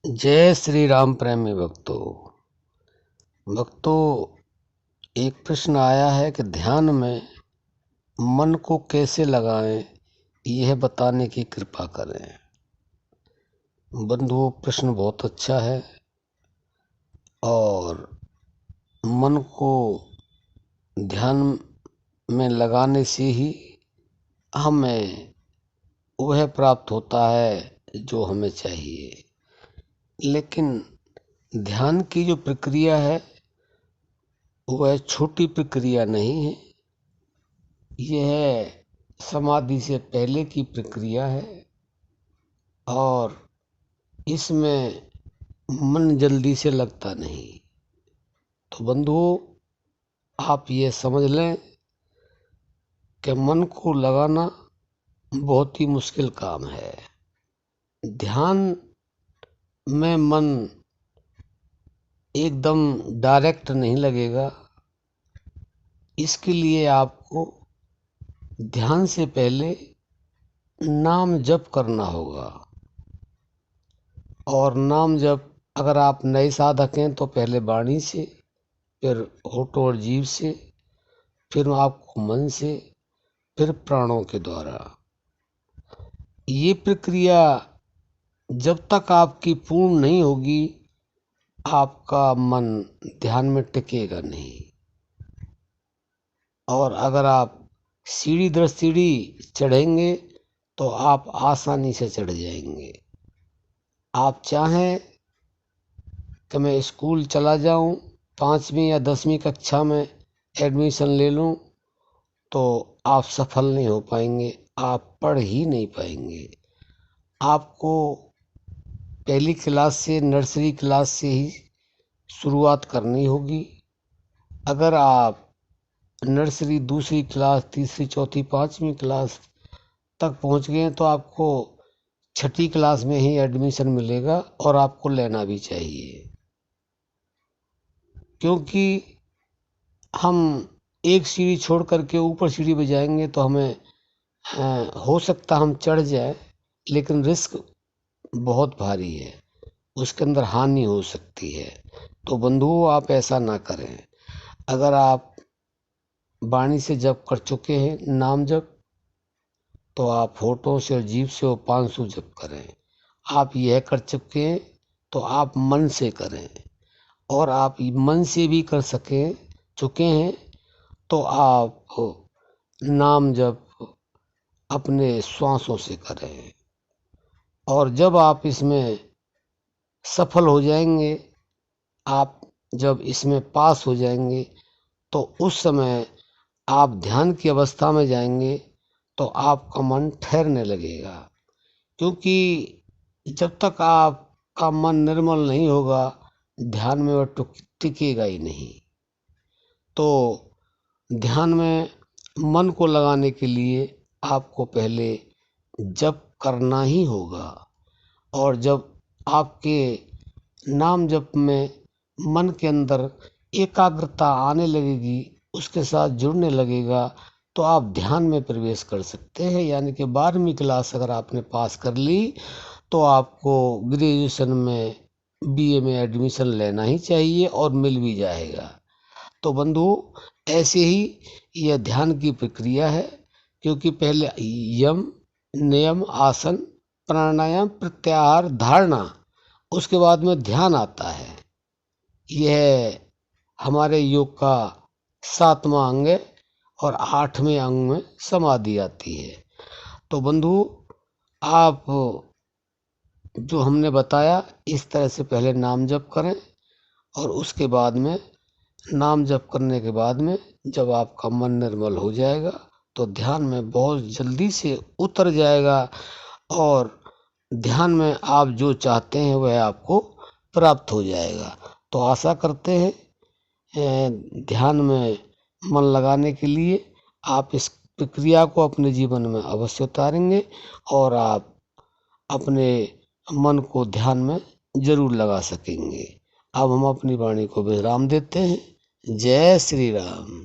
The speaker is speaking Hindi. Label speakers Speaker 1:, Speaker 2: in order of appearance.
Speaker 1: जय श्री राम प्रेमी भक्तों, एक प्रश्न आया है कि ध्यान में मन को कैसे लगाएं, यह बताने की कृपा करें। बंधुओं, प्रश्न बहुत अच्छा है और मन को ध्यान में लगाने से ही हमें वह प्राप्त होता है जो हमें चाहिए। लेकिन ध्यान की जो प्रक्रिया है वह छोटी प्रक्रिया नहीं है। यह समाधि से पहले की प्रक्रिया है और इसमें मन जल्दी से लगता नहीं। तो बंधुओं, आप ये समझ लें कि मन को लगाना बहुत ही मुश्किल काम है। ध्यान में मन एकदम डायरेक्ट नहीं लगेगा। इसके लिए आपको ध्यान से पहले नाम जप करना होगा। और नाम जप अगर आप नए साधक हैं तो पहले वाणी से, फिर होठों और जीभ से, फिर आपको मन से, फिर प्राणों के द्वारा। ये प्रक्रिया जब तक आपकी पूर्ण नहीं होगी, आपका मन ध्यान में टिकेगा नहीं। और अगर आप सीढ़ी दर सीढ़ी चढ़ेंगे तो आप आसानी से चढ़ जाएंगे। आप चाहें कि मैं स्कूल चला जाऊं, 5वीं या 10वीं कक्षा में एडमिशन ले लूं, तो आप सफल नहीं हो पाएंगे, आप पढ़ ही नहीं पाएंगे। आपको पहली क्लास से, नर्सरी क्लास से ही शुरुआत करनी होगी। अगर आप नर्सरी, दूसरी क्लास, तीसरी, चौथी, 5वीं क्लास तक पहुंच गए तो आपको 6ठी क्लास में ही एडमिशन मिलेगा और आपको लेना भी चाहिए। क्योंकि हम एक सीढ़ी छोड़ करके ऊपर सीढ़ी पे जाएंगे तो हमें हो सकता हम चढ़ जाए, लेकिन रिस्क बहुत भारी है, उसके अंदर हानि हो सकती है। तो बंधुओं, आप ऐसा ना करें। अगर आप वाणी से जप कर चुके हैं, नाम जप, तो आप होठों से और जीभ से 500 जप करें। आप यह कर चुके हैं तो आप मन से करें। और आप मन से भी कर चुके हैं तो आप नाम जप अपने श्वासों से करें। और जब आप इसमें सफल हो जाएंगे, आप जब इसमें पास हो जाएंगे, तो उस समय आप ध्यान की अवस्था में जाएंगे तो आपका मन ठहरने लगेगा। क्योंकि जब तक आपका मन निर्मल नहीं होगा, ध्यान में वह टिकेगा ही नहीं। तो ध्यान में मन को लगाने के लिए आपको पहले जप करना ही होगा। और जब आपके नाम जप में मन के अंदर एकाग्रता आने लगेगी, उसके साथ जुड़ने लगेगा, तो आप ध्यान में प्रवेश कर सकते हैं। यानी कि 12वीं क्लास अगर आपने पास कर ली तो आपको ग्रेजुएशन में, बीए में एडमिशन लेना ही चाहिए और मिल भी जाएगा। तो बंधु, ऐसे ही यह ध्यान की प्रक्रिया है। क्योंकि पहले यम, नियम, आसन, प्राणायाम, प्रत्याहार, धारणा, उसके बाद में ध्यान आता है। यह हमारे योग का 7वां अंग है और 8वें अंग में समाधि आती है। तो बंधु, आप जो हमने बताया इस तरह से पहले नाम जप करें और उसके बाद में, नाम जप करने के बाद में जब आपका मन निर्मल हो जाएगा तो ध्यान में बहुत जल्दी से उतर जाएगा और ध्यान में आप जो चाहते हैं वह आपको प्राप्त हो जाएगा। तो आशा करते हैं ध्यान में मन लगाने के लिए आप इस प्रक्रिया को अपने जीवन में अवश्य उतारेंगे और आप अपने मन को ध्यान में जरूर लगा सकेंगे। अब हम अपनी वाणी को विराम देते हैं। जय श्री राम।